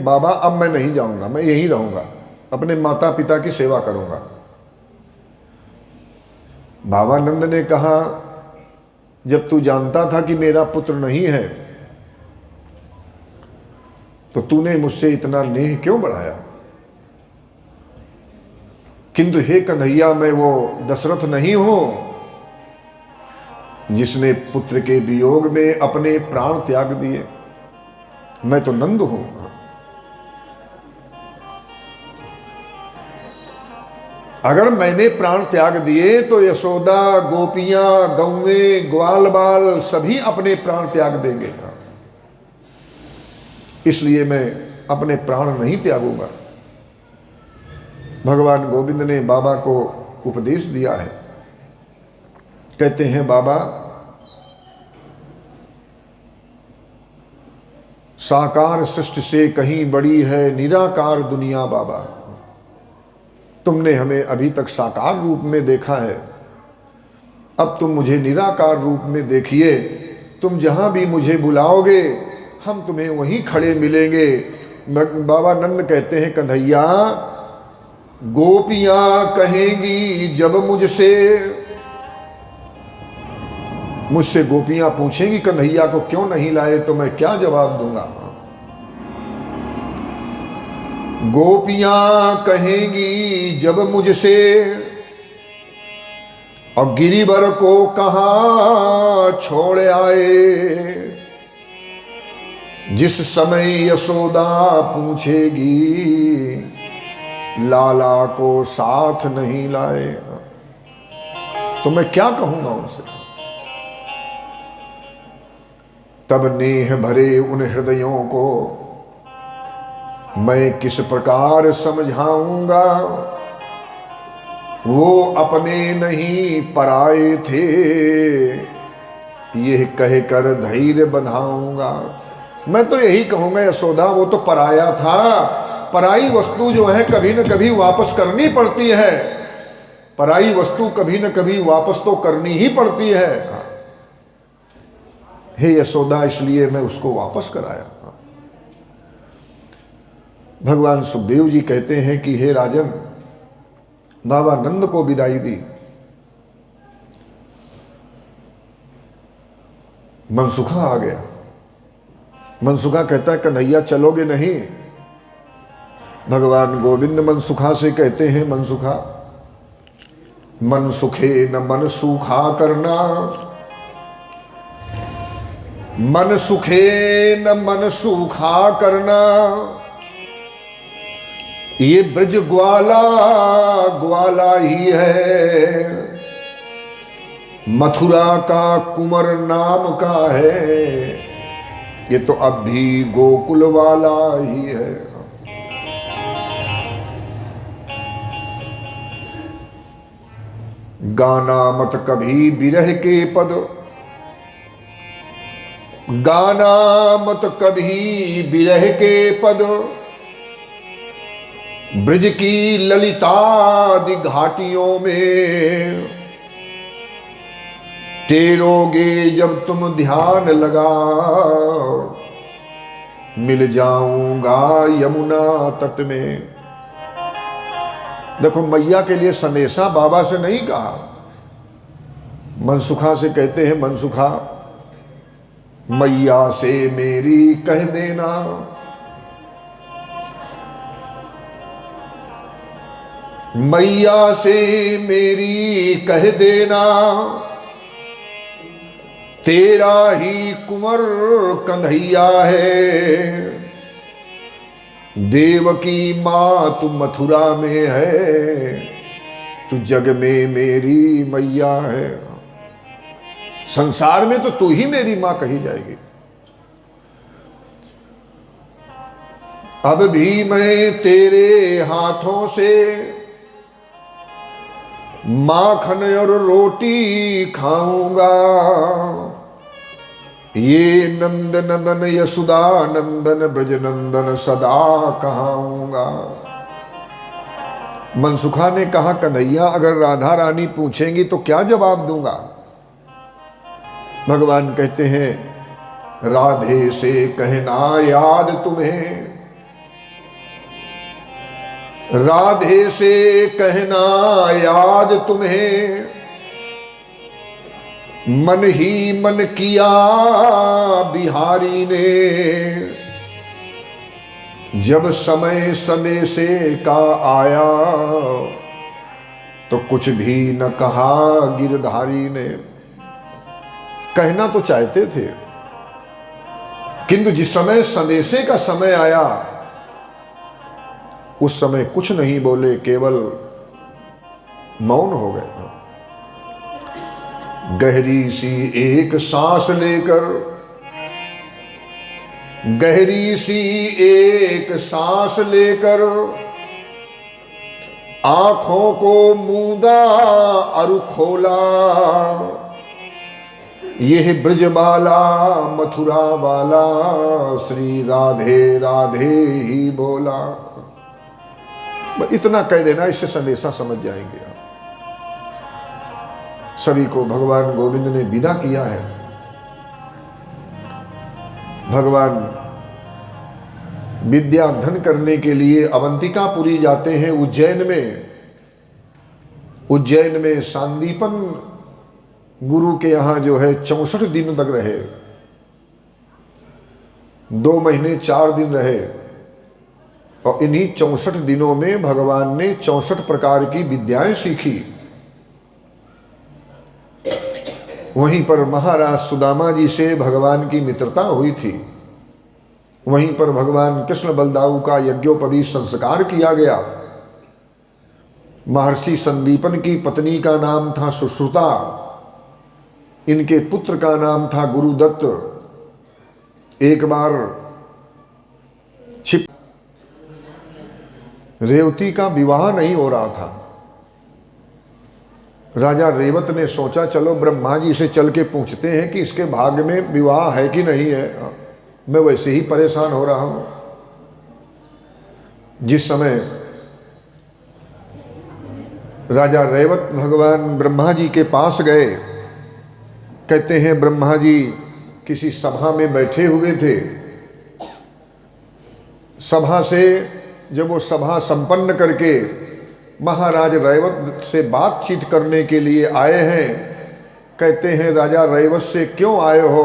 बाबा अब मैं नहीं जाऊंगा, मैं यहीं रहूंगा, अपने माता पिता की सेवा करूंगा। बाबा नंद ने कहा, जब तू जानता था कि मेरा पुत्र नहीं है तो तूने मुझसे इतना नेह क्यों बढ़ाया? किंतु हे कन्हैया, मैं वो दशरथ नहीं हूं जिसने पुत्र के वियोग में अपने प्राण त्याग दिए। मैं तो नंद हूं। अगर मैंने प्राण त्याग दिए तो यशोदा, गोपियां, गौएं, ग्वाल बाल सभी अपने प्राण त्याग देंगे। इसलिए मैं अपने प्राण नहीं त्यागूंगा। भगवान गोविंद ने बाबा को उपदेश दिया है। कहते हैं, बाबा साकार सृष्टि से कहीं बड़ी है निराकार दुनिया। बाबा तुमने हमें अभी तक साकार रूप में देखा है, अब तुम मुझे निराकार रूप में देखिए। तुम जहां भी मुझे बुलाओगे हम तुम्हें वहीं खड़े मिलेंगे। बाबा नंद कहते हैं, कन्हैया गोपियां कहेंगी जब मुझसे गोपियां पूछेंगी कन्हैया को क्यों नहीं लाए, तो मैं क्या जवाब दूंगा? गोपियां कहेंगी जब मुझसे, और गिरिवर को कहां छोड़ आए। जिस समय यशोदा पूछेगी लाला को साथ नहीं लाए, तो मैं क्या कहूंगा उनसे? तब नेह भरे उन हृदयों को मैं किस प्रकार समझाऊंगा। वो अपने नहीं पराए थे, यह कहकर धैर्य बंधाऊंगा। मैं तो यही कहूंगा, यशोदा वो तो पराया था। पराई वस्तु जो है कभी न कभी वापस करनी पड़ती है। पराई वस्तु कभी न कभी वापस तो करनी ही पड़ती है। हे यशोदा, इसलिए मैं उसको वापस कराया। भगवान सुखदेव जी कहते हैं कि हे राजन, बाबा नंद को विदाई दी। मनसुखा आ गया। मनसुखा कहता है, कन्हैया चलोगे नहीं? भगवान गोविंद मनसुखा से कहते हैं, मनसुखा मन सुखे न मन सूखा करना, मन सुखे न मन सूखा करना। ये ब्रज ग्वाला ग्वाला ही है, मथुरा का कुंवर नाम का है। ये तो अब भी गोकुल वाला ही है। गाना मत कभी बिरह के पद, गाना मत कभी बिरह के पद। ब्रज की ललितादि घाटियों में टेरोगे जब तुम ध्यान लगा, मिल जाऊंगा यमुना तट में। देखो, मैया के लिए संदेशा बाबा से नहीं कहा, मनसुखा से कहते हैं, मनसुखा मैया से मेरी कह देना, मैया से मेरी कह देना। तेरा ही कुंवर कन्हैया है, देवकी माँ तू मथुरा में है, तू जग में मेरी मैया है। संसार में तो तू ही मेरी माँ कही जाएगी। अब भी मैं तेरे हाथों से माखन और रोटी खाऊंगा। ये नंद नंदन यशोदा नंदन ब्रज नंदन सदा कहाऊंगा। मनसुखा ने कहा, कन्हैया अगर राधा रानी पूछेंगी तो क्या जवाब दूंगा? भगवान कहते हैं, राधे से कहना याद तुम्हें, राधे से कहना याद तुम्हें, मन ही मन किया बिहारी ने। जब समय संदेशे का आया तो कुछ भी न कहा गिरधारी ने। कहना तो चाहते थे, किंतु जिस समय संदेशे का समय आया उस समय कुछ नहीं बोले, केवल मौन हो गए। गहरी सी एक सांस लेकर, गहरी सी एक सांस लेकर आंखों को मूंदा और खोला। यह ब्रजबाला मथुरा वाला श्री राधे राधे ही बोला। इतना कह देना, इससे संदेशा समझ जाएंगे आप। सभी को भगवान गोविंद ने विदा किया है। भगवान विद्या अध्ययन करने के लिए अवंतिकापुरी जाते हैं, उज्जैन में। उज्जैन में सांदीपन गुरु के यहाँ जो है 64 दिन तक रहे, 2 महीने 4 दिन रहे। और इन्हीं 64 दिनों में भगवान ने 64 प्रकार की विद्याएं सीखी। वहीं पर महाराज सुदामा जी से भगवान की मित्रता हुई थी। वहीं पर भगवान कृष्ण बलदाऊ का यज्ञोपवीत संस्कार किया गया। महर्षि संदीपन की पत्नी का नाम था सुश्रुता, इनके पुत्र का नाम था गुरुदत्त। एक बार रेवती का विवाह नहीं हो रहा था। राजा रेवत ने सोचा चलो ब्रह्मा जी से चल के पूछते हैं कि इसके भाग्य में विवाह है कि नहीं है, मैं वैसे ही परेशान हो रहा हूं। जिस समय राजा रेवत भगवान ब्रह्मा जी के पास गए, कहते हैं ब्रह्मा जी किसी सभा में बैठे हुए थे। सभा से जब वो सभा संपन्न करके महाराज रैवत से बातचीत करने के लिए आए हैं, कहते हैं राजा रैवत से क्यों आए हो?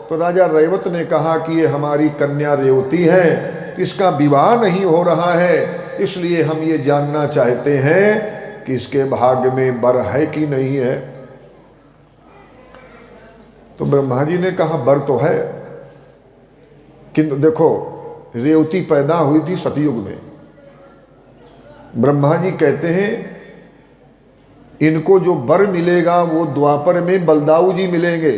तो राजा रैवत ने कहा कि ये हमारी कन्या रेवती है, इसका विवाह नहीं हो रहा है, इसलिए हम ये जानना चाहते हैं कि इसके भाग्य में वर है कि नहीं है। तो ब्रह्मा जी ने कहा वर तो है, किंतु देखो रेवती पैदा हुई थी सतयुग में। ब्रह्मा जी कहते हैं इनको जो वर मिलेगा वो द्वापर में बलदाऊ जी मिलेंगे।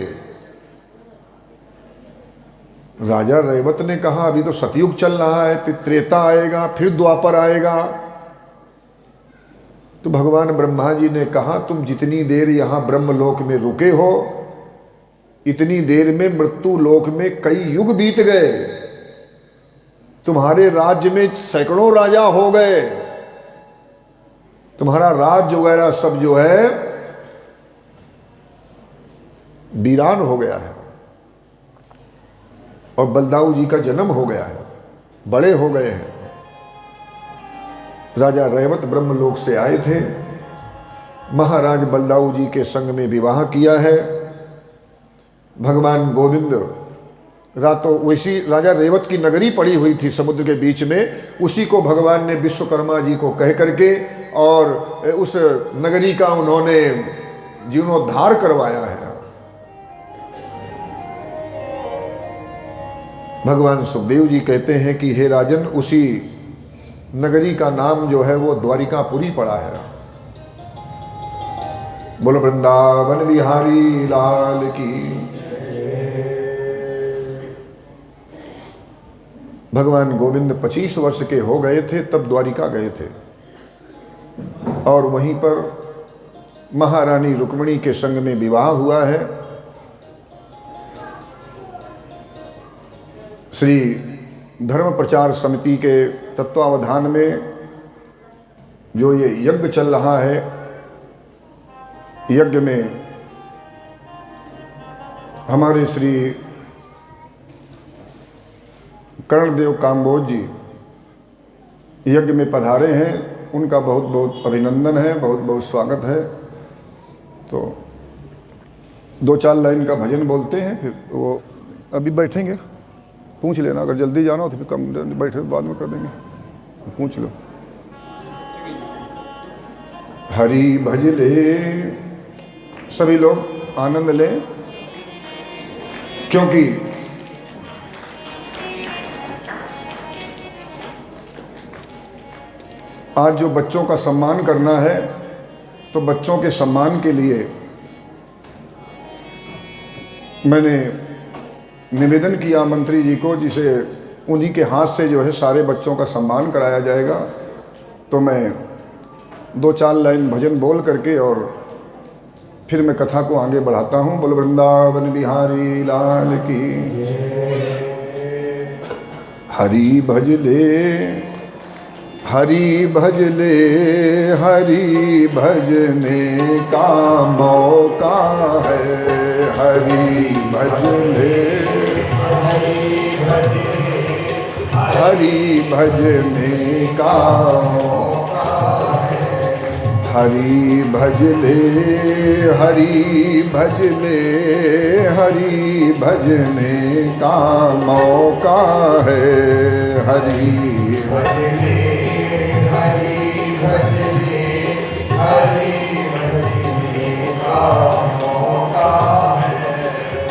राजा रैवत ने कहा अभी तो सतयुग चल रहा है, फिर त्रेता आएगा, फिर द्वापर आएगा। तो भगवान ब्रह्मा जी ने कहा तुम जितनी देर यहां ब्रह्मलोक में रुके हो, इतनी देर में मृत्यु लोक में कई युग बीत गए। तुम्हारे राज्य में सैकड़ों राजा हो गए, तुम्हारा राज्य वगैरह सब जो है वीरान हो गया है, और बलदाऊ जी का जन्म हो गया है, बड़े हो गए हैं। राजा रैवत ब्रह्मलोक से आए थे, महाराज बलदाऊ जी के संग में विवाह किया है। भगवान गोविंद रातों वैसी राजा रेवत की नगरी पड़ी हुई थी समुद्र के बीच में, उसी को भगवान ने विश्वकर्मा जी को कह करके और उस नगरी का उन्होंने जीर्णोद्धार करवाया है। भगवान सुखदेव जी कहते हैं कि हे राजन, उसी नगरी का नाम जो है वो द्वारिकापुरी पड़ा है। बोलो वृंदावन बिहारी लाल की। भगवान गोविंद 25 वर्ष के हो गए थे तब द्वारिका गए थे, और वहीं पर महारानी रुक्मिणी के संग में विवाह हुआ है। श्री धर्म प्रचार समिति के तत्वावधान में जो ये यज्ञ चल रहा है, यज्ञ में हमारे श्री कर्णदेव काम्बोज जी यज्ञ में पधारे हैं। उनका बहुत बहुत अभिनंदन है, बहुत बहुत स्वागत है। तो 2-4 लाइन का भजन बोलते हैं, फिर वो अभी बैठेंगे, पूछ लेना, अगर जल्दी जाना हो तो फिर कम बैठे तो बाद में कर देंगे, पूछ लो। हरि भज ले, सभी लोग आनंद लें, क्योंकि आज जो बच्चों का सम्मान करना है, तो बच्चों के सम्मान के लिए मैंने निवेदन किया मंत्री जी को, जिसे उन्हीं के हाथ से जो है सारे बच्चों का सम्मान कराया जाएगा। तो मैं 2-4 लाइन भजन बोल करके और फिर मैं कथा को आगे बढ़ाता हूँ। बोल वृंदावन बिहारी लाल की। हरि भज ले, हरि भज ले, हरि भजने का मौका है। हरि भज ले, हरि भजने का मौका है। हरि भज ले, हरि भज ले, हरि भजने का मौका है। हरि भज ले,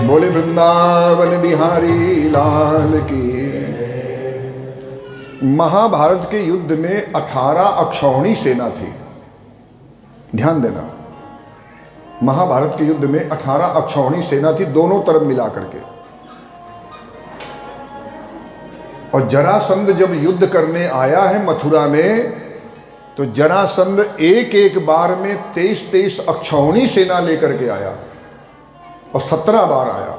बोले वृंदावन बिहारी लाल की। महाभारत के युद्ध में 18 अक्षौहिणी सेना थी। ध्यान देना, महाभारत के युद्ध में 18 अक्षौहिणी सेना थी, दोनों तरफ मिला करके। और जरासंध जब युद्ध करने आया है मथुरा में, तो जरासंध एक एक बार में 23 अक्षौहिणी सेना लेकर के आया और 17 बार आया।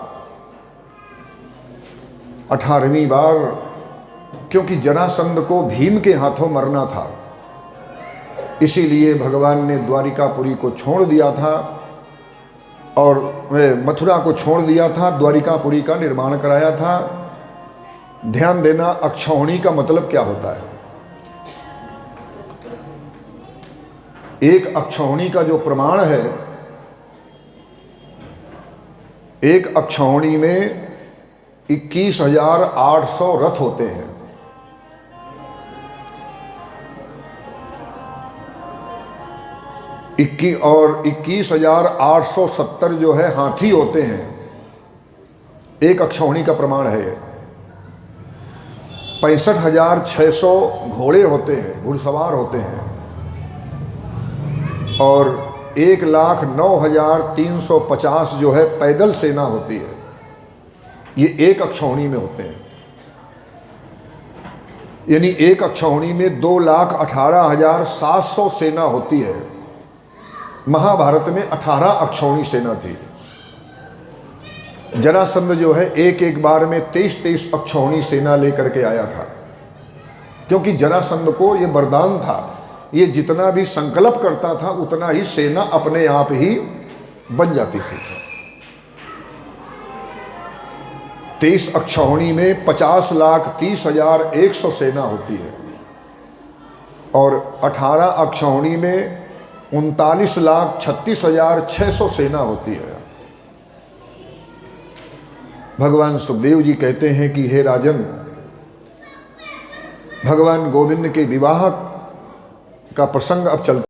18वीं बार, क्योंकि जरासंध को भीम के हाथों मरना था, इसीलिए भगवान ने द्वारिकापुरी को छोड़ दिया था और मथुरा को छोड़ दिया था, द्वारिकापुरी का निर्माण कराया था। ध्यान देना, अक्षौहिणी का मतलब क्या होता है? एक अक्षौहिणी का जो प्रमाण है, एक अक्षौहिणी में 21,800 रथ होते हैं। और 21,870 जो है हाथी होते हैं। एक अक्षौहिणी का प्रमाण है। 65,600 घोड़े होते हैं, घुड़सवार होते हैं। और 1,09,350 जो है पैदल सेना होती है। ये एक अक्षौहिणी में होते हैं। यानी एक अक्षौहिणी में 2,18,700 सेना होती है। महाभारत में 18 अक्षौहिणी सेना थी। जरासंध जो है एक एक बार में 23 अक्षौहिणी सेना लेकर के आया था, क्योंकि जरासंध को ये वरदान था, ये जितना भी संकल्प करता था उतना ही सेना अपने आप ही बन जाती थी। 23 अक्षौहिणी में 50,30,100 सेना होती है और 18 अक्षौहिणी में 39,36,600 सेना होती है। भगवान सुखदेव जी कहते हैं कि हे राजन, भगवान गोविंद के विवाह का प्रसंग अब चलता